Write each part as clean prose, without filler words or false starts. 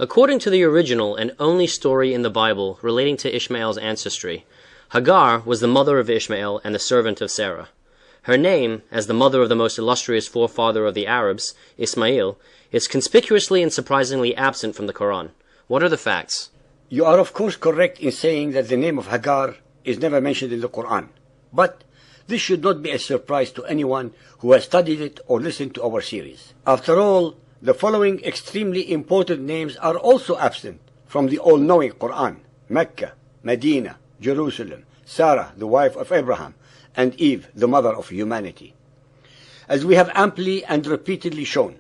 According to the original and only story in the Bible relating to Ishmael's ancestry, Hagar was the mother of Ishmael and the servant of Sarah. Her name, as the mother of the most illustrious forefather of the Arabs, Ishmael, is conspicuously and surprisingly absent from the Quran. What are the facts? You are of course correct in saying that the name of Hagar is never mentioned in the Quran. But this should not be a surprise to anyone who has studied it or listened to our series. After all, the following extremely important names are also absent from the all-knowing Quran: Mecca, Medina, Jerusalem, Sarah, the wife of Abraham, and Eve, the mother of humanity. As we have amply and repeatedly shown,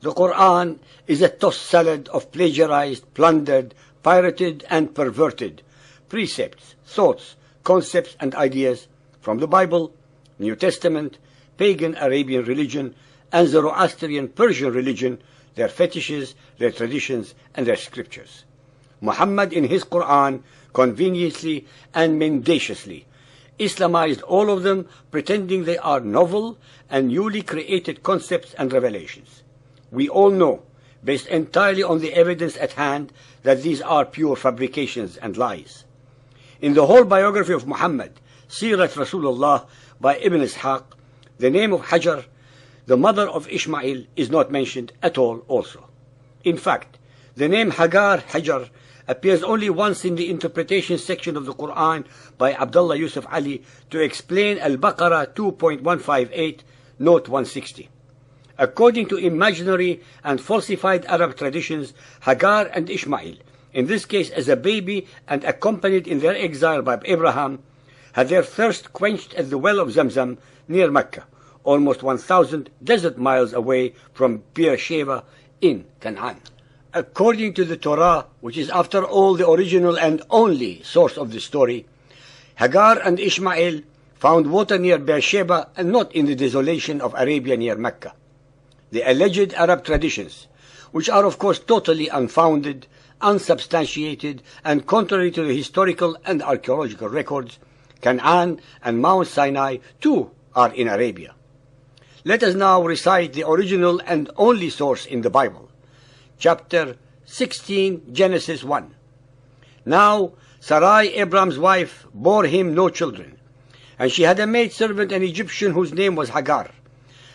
the Quran is a tossed salad of plagiarized, plundered, pirated, and perverted precepts, thoughts, concepts, and ideas from the Bible, New Testament, pagan Arabian religion, and Zoroastrian Persian religion, their fetishes, their traditions, and their scriptures. Muhammad in his Quran conveniently and mendaciously Islamized all of them, pretending they are novel and newly created concepts and revelations. We all know, based entirely on the evidence at hand, that these are pure fabrications and lies. In the whole biography of Muhammad, Sirat Rasulullah by Ibn Ishaq, the name of Hagar, the mother of Ishmael, is not mentioned at all also. In fact, the name Hagar appears only once in the interpretation section of the Quran by Abdullah Yusuf Ali to explain Al-Baqarah 2.158, note 160. According to imaginary and falsified Arab traditions, Hagar and Ishmael, in this case as a baby and accompanied in their exile by Abraham, had their thirst quenched at the well of Zamzam near Mecca, almost 1,000 desert miles away from Beersheba in Canaan. According to the Torah, which is after all the original and only source of the story, Hagar and Ishmael found water near Beersheba and not in the desolation of Arabia near Mecca. The alleged Arab traditions, which are of course totally unfounded, unsubstantiated, and contrary to the historical and archaeological records, Canaan and Mount Sinai too are in Arabia. Let us now recite the original and only source in the Bible. Chapter 16, Genesis 1. Now Sarai, Abram's wife, bore him no children, and she had a maidservant, an Egyptian, whose name was Hagar.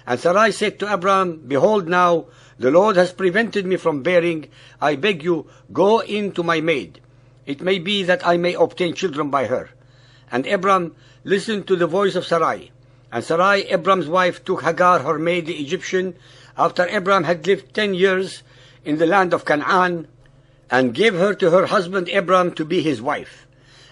And Sarai said to Abram, Behold now, the Lord has prevented me from bearing. I beg you, go in to my maid. It may be that I may obtain children by her. And Abram listened to the voice of Sarai. And Sarai, Abram's wife, took Hagar, her maid, the Egyptian, after Abram had lived 10 years in the land of Canaan, and gave her to her husband Abram to be his wife.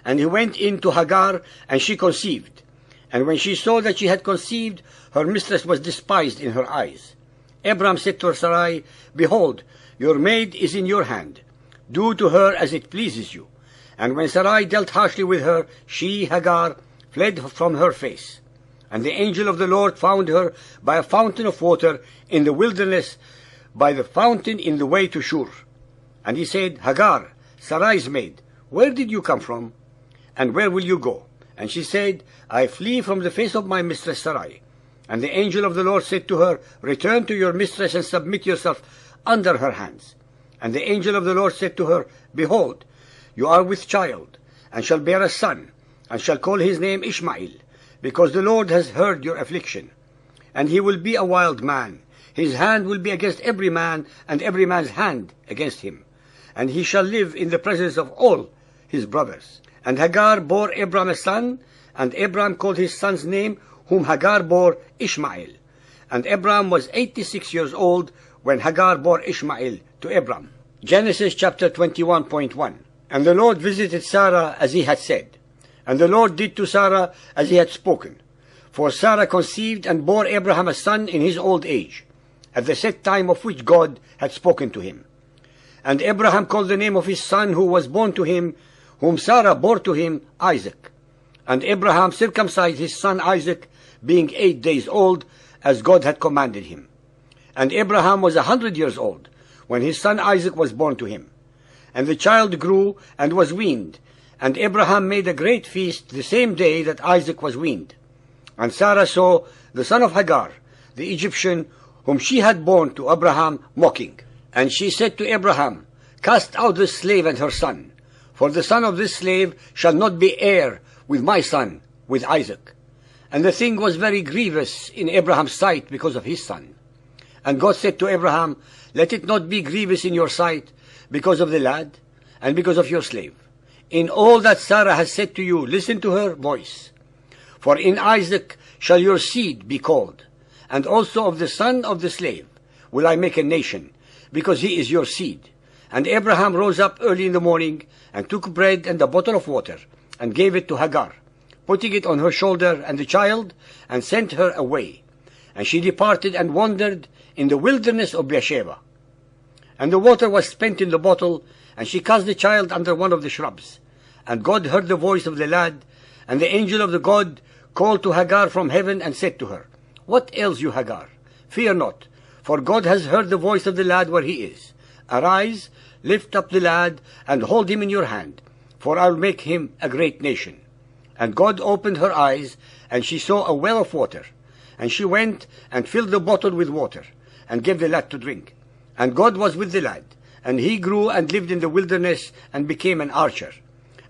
And he went in to Hagar, and she conceived. And when she saw that she had conceived, her mistress was despised in her eyes. Abram said to Sarai, Behold, your maid is in your hand. Do to her as it pleases you. And when Sarai dealt harshly with her, she, Hagar, fled from her face. And the angel of the Lord found her by a fountain of water in the wilderness, by the fountain in the way to Shur. And he said, Hagar, Sarai's maid, where did you come from? And where will you go? And she said, I flee from the face of my mistress Sarai. And the angel of the Lord said to her, Return to your mistress and submit yourself under her hands. And the angel of the Lord said to her, Behold, you are with child, and shall bear a son, and shall call his name Ishmael, because the Lord has heard your affliction. And he will be a wild man. His hand will be against every man, and every man's hand against him. And he shall live in the presence of all his brothers. And Hagar bore Abram a son, and Abram called his son's name, whom Hagar bore, Ishmael. And Abram was 86 years old when Hagar bore Ishmael to Abram. Genesis chapter 21.1. And the Lord visited Sarah as he had said. And the Lord did to Sarah as he had spoken. For Sarah conceived and bore Abraham a son in his old age, at the set time of which God had spoken to him. And Abraham called the name of his son who was born to him, whom Sarah bore to him, Isaac. And Abraham circumcised his son Isaac, being 8 days old, as God had commanded him. And Abraham was 100 years old, when his son Isaac was born to him. And the child grew and was weaned, and Abraham made a great feast the same day that Isaac was weaned. And Sarah saw the son of Hagar, the Egyptian, whom she had borne to Abraham, mocking. And she said to Abraham, Cast out this slave and her son, for the son of this slave shall not be heir with my son, with Isaac. And the thing was very grievous in Abraham's sight because of his son. And God said to Abraham, Let it not be grievous in your sight because of the lad and because of your slave. In all that Sarah has said to you, listen to her voice. For in Isaac shall your seed be called, and also of the son of the slave will I make a nation, because he is your seed. And Abraham rose up early in the morning, and took bread and a bottle of water, and gave it to Hagar, putting it on her shoulder and the child, and sent her away. And she departed and wandered in the wilderness of Beersheba. And the water was spent in the bottle, and she cast the child under one of the shrubs. And God heard the voice of the lad, and the angel of the God called to Hagar from heaven, and said to her, What ails you, Hagar? Fear not, for God has heard the voice of the lad where he is. Arise, lift up the lad, and hold him in your hand, for I will make him a great nation. And God opened her eyes, and she saw a well of water. And she went and filled the bottle with water, and gave the lad to drink. And God was with the lad, and he grew and lived in the wilderness, and became an archer.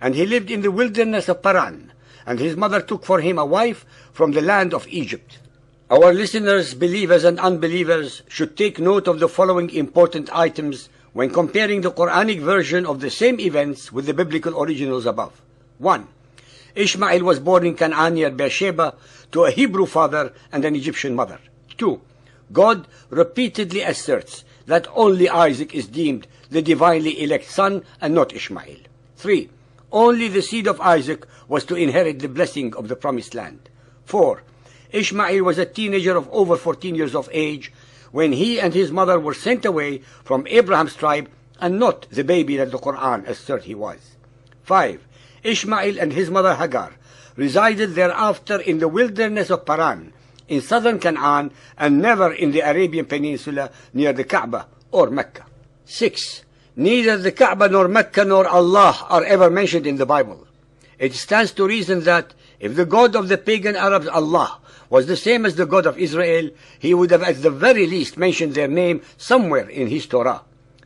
And he lived in the wilderness of Paran, and his mother took for him a wife from the land of Egypt. Our listeners, believers and unbelievers, should take note of the following important items when comparing the Quranic version of the same events with the biblical originals above. 1. Ishmael was born in Canaan near Beersheba to a Hebrew father and an Egyptian mother. 2. God repeatedly asserts that only Isaac is deemed the divinely elect son and not Ishmael. 3. Only the seed of Isaac was to inherit the blessing of the promised land. 4. Ishmael was a teenager of over 14 years of age when he and his mother were sent away from Abraham's tribe, and not the baby that the Quran asserts he was. 5. Ishmael and his mother Hagar resided thereafter in the wilderness of Paran, in southern Canaan, and never in the Arabian Peninsula near the Kaaba or Mecca. 6. Neither the Kaaba nor Mecca nor Allah are ever mentioned in the Bible. It stands to reason that if the God of the pagan Arabs, Allah, was the same as the God of Israel, he would have at the very least mentioned their name somewhere in his Torah.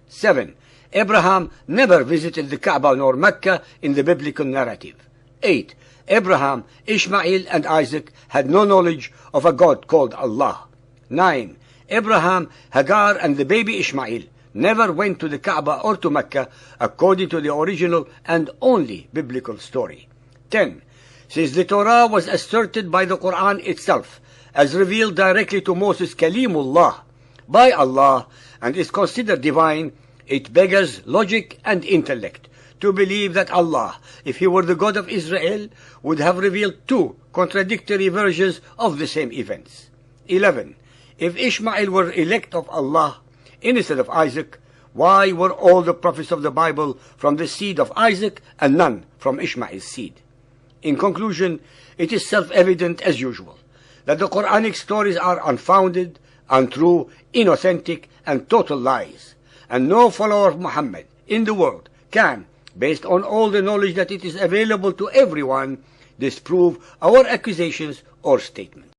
7. Abraham never visited the Kaaba nor Mecca in the biblical narrative. 8. Abraham, Ishmael, and Isaac had no knowledge of a God called Allah. 9. Abraham, Hagar, and the baby Ishmael never went to the Kaaba or to Mecca according to the original and only biblical story. 10. Since the Torah was asserted by the Quran itself as revealed directly to Moses Kalimullah by Allah and is considered divine, it beggars logic and intellect to believe that Allah, if he were the God of Israel, would have revealed two contradictory versions of the same events. 11. If Ishmael were elect of Allah instead of Isaac, why were all the prophets of the Bible from the seed of Isaac and none from Ishmael's seed? In conclusion, it is self-evident as usual that the Quranic stories are unfounded, untrue, inauthentic, and total lies, and no follower of Muhammad in the world can, based on all the knowledge that it is available to everyone, disprove our accusations or statements.